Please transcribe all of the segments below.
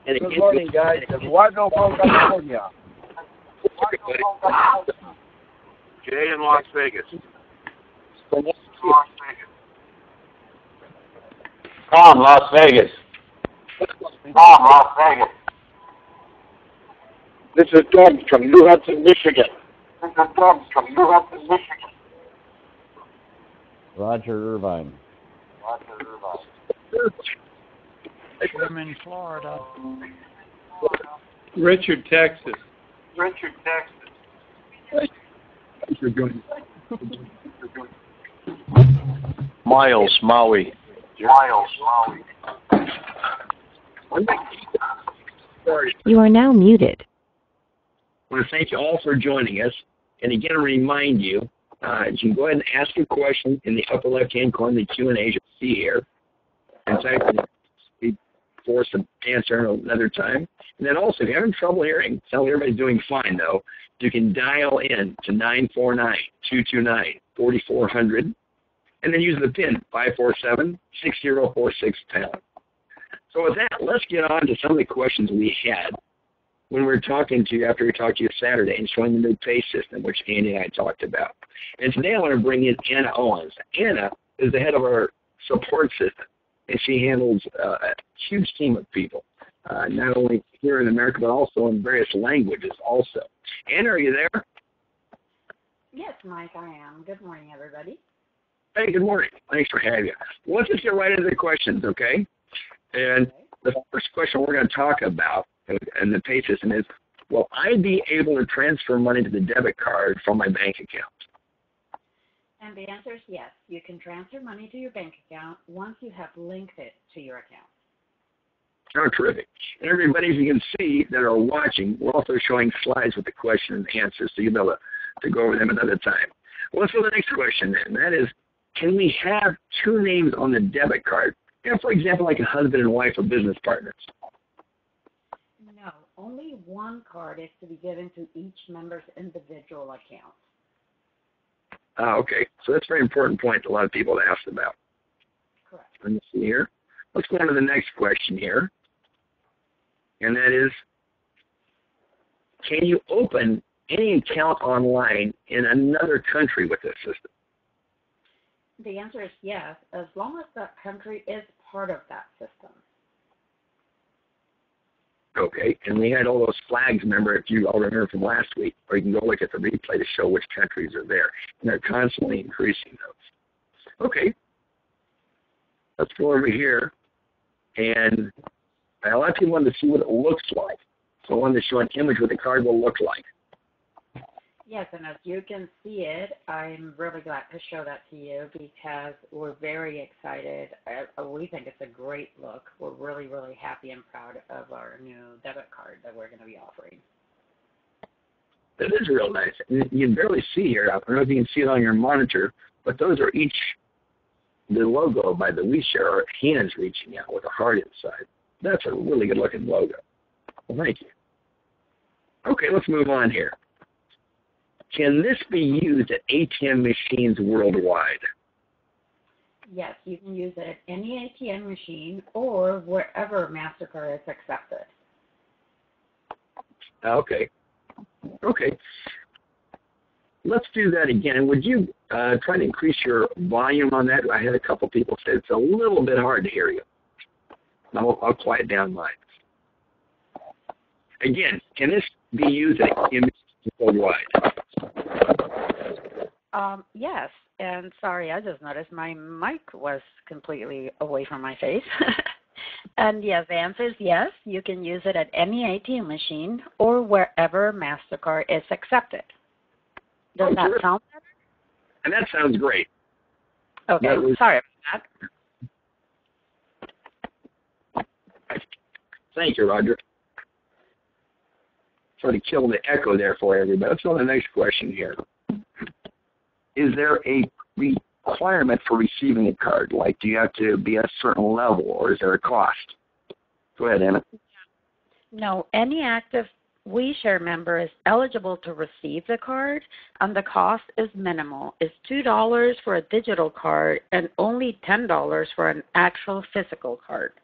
And Good morning, guys. Eduardo from California. Jay in Las Vegas. Tom, Las Vegas. This is Doug from New Hampton, Michigan. Roger Irvine. I'm in Florida. Richard, Texas. Thanks for joining. Miles, Maui. You are now muted. I want to thank you all for joining us. And again, remind you, you can go ahead and ask your question in the upper left-hand corner of the Q&A you'll see here. In fact, we force to answer another time. And then also, if you're having trouble hearing, tell everybody's doing fine, though, you can dial in to 949-229-4400, and then use the PIN 547-6046#. So with that, let's get on to some of the questions we had when we were talking to you after we talked to you Saturday and showing the new pay system, which Andy and I talked about. And today I want to bring in Anna Owens. Anna is the head of our support system, and she handles a huge team of people, not only here in America, but also in various languages also. Anna, are you there? Yes, Mike, I am. Good morning, everybody. Hey, good morning. Thanks for having you. Well, let's just get right into the questions, okay? And the first question we're going to talk about in the pay system is, will I be able to transfer money to the debit card from my bank account? And the answer is yes. You can transfer money to your bank account once you have linked it to your account. Oh, terrific. And everybody, as you can see that are watching, we're also showing slides with the question and answers, so you'll be able to go over them another time. Well, let's go to the next question then. That is, can we have two names on the debit card? You know, for example, like a husband and wife or business partners. No, only one card is to be given to each member's individual account. Okay. So that's a very important point that a lot of people have asked about. Correct. Let me see here. Let's go on to the next question here. And that is, can you open any account online in another country with this system? The answer is yes, as long as that country is part of that system. Okay, and we had all those flags, remember, if you all remember from last week, or you can go look at the replay to show which countries are there. And they're constantly increasing those. Okay, let's go over here. And a lot of people want to see what it looks like. So I wanted to show an image what the card will look like. Yes, and as you can see it, I'm really glad to show that to you because we're very excited. We think it's a great look. We're really, really happy and proud of our new debit card that we're going to be offering. That is real nice. You can barely see here. I don't know if you can see it on your monitor, but those are each the logo by the WeShare, our hands reaching out with a heart inside. That's a really good looking logo. Well, thank you. Okay, let's move on here. Can this be used at ATM machines worldwide? Yes, you can use it at any ATM machine or wherever MasterCard is accepted. Okay. Okay. Let's do that again. Would you try to increase your volume on that? I had a couple people say it's a little bit hard to hear you. I'll quiet down mine. Again, can this be used at ATM machines worldwide? Yes, and sorry, I just noticed my mic was completely away from my face. And yes, the answer is yes, you can use it at any ATM machine or wherever MasterCard is accepted. Does that sound better? And that sounds great. Okay, sorry about that. Thank you, Roger. Sort of kill the echo there for everybody. Let's go to the next question here. Is there a requirement for receiving a card? Like, do you have to be at a certain level, or is there a cost? Go ahead, Anna. No, any active WeShare member is eligible to receive the card, and the cost is minimal. It's $2 for a digital card and only $10 for an actual physical card.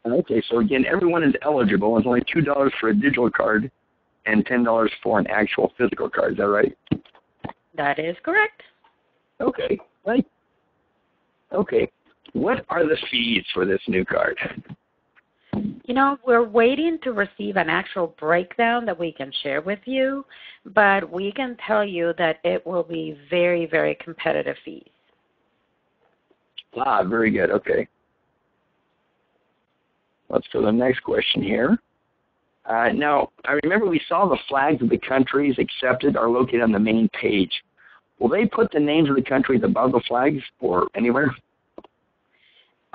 Okay, so again, everyone is eligible. It's only $2 for a digital card and $10 for an actual physical card. Is that right? That is correct. Okay, right. Okay, what are the fees for this new card? You know, we're waiting to receive an actual breakdown that we can share with you, but we can tell you that it will be very, very competitive fees. Ah, very good. Okay. Let's go to the next question here. Now, I remember we saw the flags of the countries accepted are located on the main page. Will they put the names of the countries above the flags or anywhere?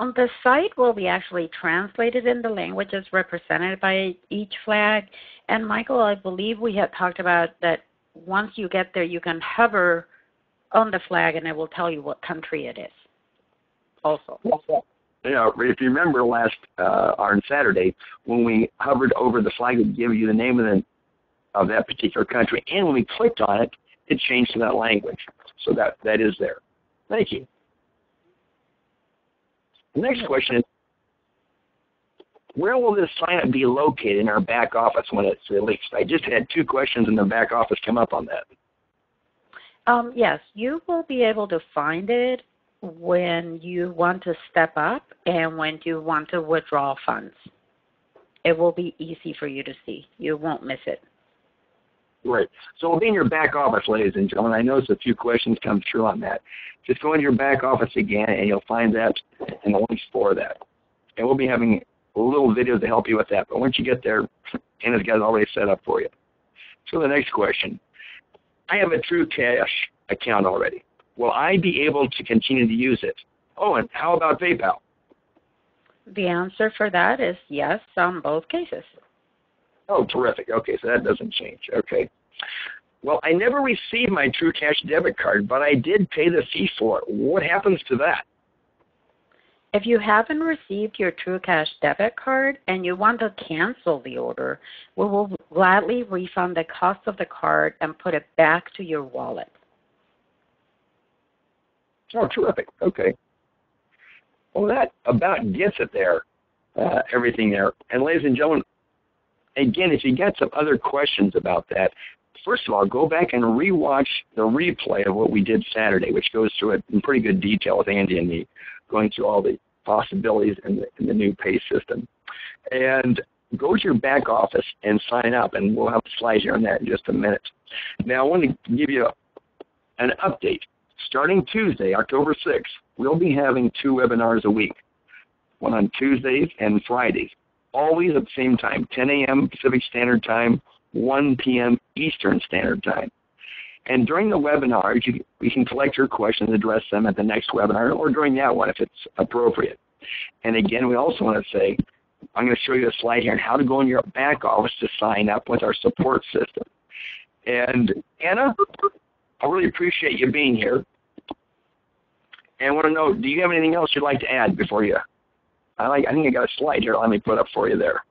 On the site will be actually translated in the languages represented by each flag. And Michael, I believe we had talked about that once you get there, you can hover on the flag and it will tell you what country it is also. You know, if you remember on Saturday, when we hovered over the flag, it would give you the name of that particular country. And when we clicked on it, it changed to that language. So that is there. Thank you. The next question is, where will this sign-up be located in our back office when it's released? I just had 2 questions in the back office come up on that. Yes, you will be able to find it when you want to step up and when you want to withdraw funds. It will be easy for you to see. You won't miss it. Right. So we'll be in your back office, ladies and gentlemen. I noticed a few questions come through on that. Just go into your back office again, and you'll find that and the links for that. And we'll be having a little video to help you with that. But once you get there, Anna's got it already set up for you. So the next question. I have a True Cash account already. Will I be able to continue to use it? Oh, and how about PayPal? The answer for that is yes on both cases. Oh, terrific. Okay, so that doesn't change. Okay. Well, I never received my True Cash debit card, but I did pay the fee for it. What happens to that? If you haven't received your True Cash debit card and you want to cancel the order, we will gladly refund the cost of the card and put it back to your wallet. Oh, terrific. Okay. Well, that about gets it there, everything there. And ladies and gentlemen, again, if you got some other questions about that, first of all, go back and rewatch the replay of what we did Saturday, which goes through it in pretty good detail with Andy and me, going through all the possibilities in the new pay system. And go to your back office and sign up, and we'll have a slide here on that in just a minute. Now, I want to give you an update. Starting Tuesday, October 6th, we'll be having 2 webinars a week, one on Tuesdays and Fridays, always at the same time, 10 a.m. Pacific Standard Time, 1 p.m. Eastern Standard Time. And during the webinars, you can collect your questions, address them at the next webinar, or during that one if it's appropriate. And again, we also want to say, I'm going to show you a slide here on how to go in your back office to sign up with our support system. And Anna, I really appreciate you being here. And I want to know, do you have anything else you'd like to add before you? I think I got a slide here. Let me put up for you there.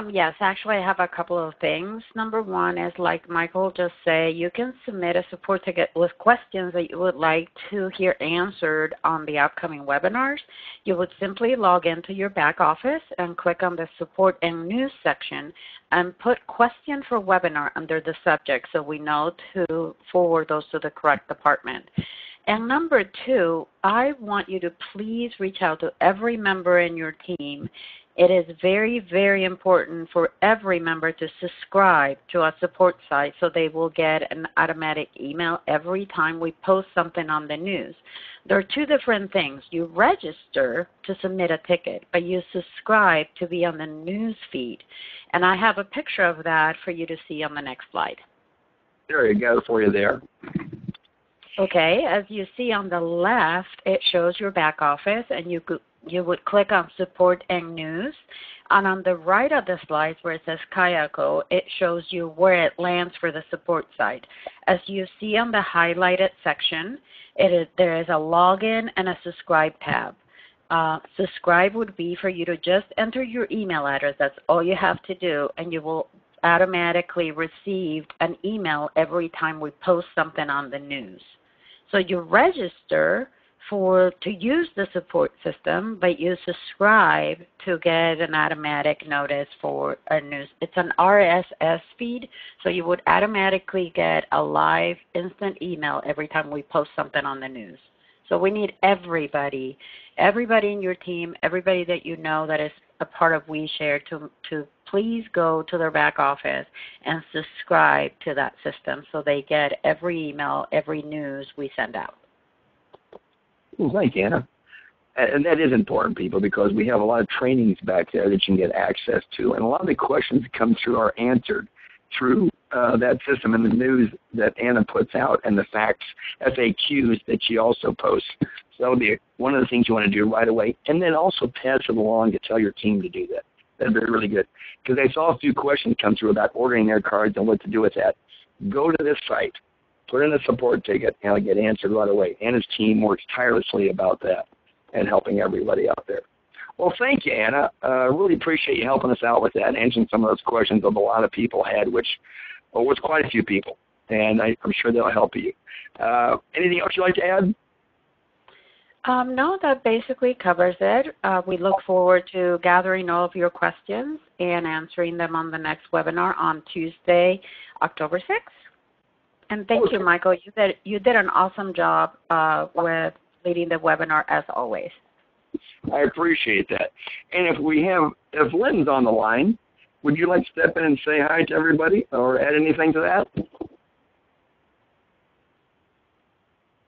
Yes, actually I have a couple of things. Number one is, like Michael just said, you can submit a support ticket with questions that you would like to hear answered on the upcoming webinars. You would simply log into your back office and click on the support and news section and put question for webinar under the subject so we know to forward those to the correct department. And number two, I want you to please reach out to every member in your team. It is very, very important for every member to subscribe to our support site so they will get an automatic email every time we post something on the news. There are 2 different things. You register to submit a ticket, but you subscribe to be on the news feed. And I have a picture of that for you to see on the next slide. There you go for you there. Okay, as you see on the left, it shows your back office, and you would click on support and news. And on the right of the slide where it says Kayako, it shows you where it lands for the support site. As you see on the highlighted section, there is a login and a subscribe tab. Subscribe would be for you to just enter your email address. That's all you have to do, and you will automatically receive an email every time we post something on the news. So you register to use the support system, but you subscribe to get an automatic notice for a news. It's an RSS feed, so you would automatically get a live instant email every time we post something on the news. So we need everybody in your team, everybody that you know that is a part of WeShare to please go to their back office and subscribe to that system so they get every email, every news we send out. Well, thank you, Anna. And that is important, people, because we have a lot of trainings back there that you can get access to. And a lot of the questions that come through are answered through that system and the news that Anna puts out and the facts, FAQs that she also posts. So that would be one of the things you want to do right away. And then also pass it along to tell your team to do that. That'd be really good. Because I saw a few questions come through about ordering their cards and what to do with that. Go to this site. Put in a support ticket, and it'll get answered right away. Anna's team works tirelessly about that and helping everybody out there. Well, thank you, Anna. Really appreciate you helping us out with that, answering some of those questions that a lot of people had, which was quite a few people, and I'm sure they'll help you. Anything else you'd like to add? No, that basically covers it. We look forward to gathering all of your questions and answering them on the next webinar on Tuesday, October 6th. And thank you, Michael. You did an awesome job with leading the webinar as always. I appreciate that. And if Lynn's on the line, would you like to step in and say hi to everybody or add anything to that?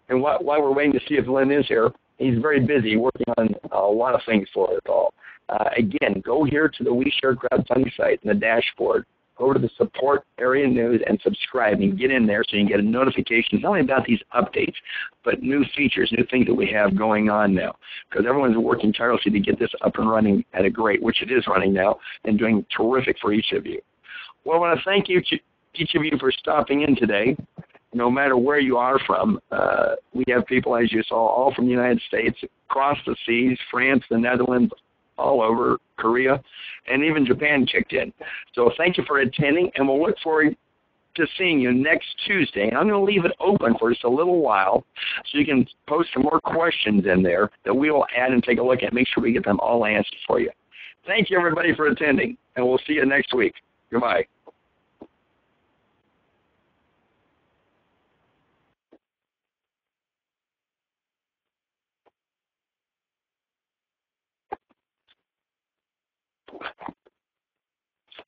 And while we're waiting to see if Lynn is here, he's very busy working on a lot of things for us all. Again, go here to the WeShare crowdfunding site in the dashboard. Go to the support area news and subscribe and get in there so you can get a notification not only about these updates, but new features, new things that we have going on now. Because everyone's working tirelessly to get this up and running at a great, which it is running now, and doing terrific for each of you. Well, I want to thank each of you for stopping in today. No matter where you are from, we have people, as you saw, all from the United States, across the seas, France, the Netherlands, all over, Korea, and even Japan kicked in. So thank you for attending, and we'll look forward to seeing you next Tuesday. And I'm going to leave it open for just a little while so you can post some more questions in there that we will add and take a look at, make sure we get them all answered for you. Thank you, everybody, for attending, and we'll see you next week. Goodbye.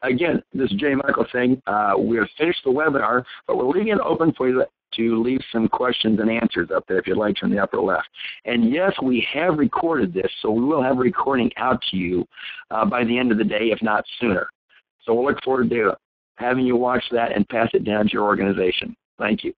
Again, this is Jay Michael saying we have finished the webinar, but we're leaving it open for you to leave some questions and answers up there if you'd like to in the upper left. And yes, we have recorded this, so we will have a recording out to you by the end of the day, if not sooner. So we'll look forward to having you watch that and pass it down to your organization. Thank you.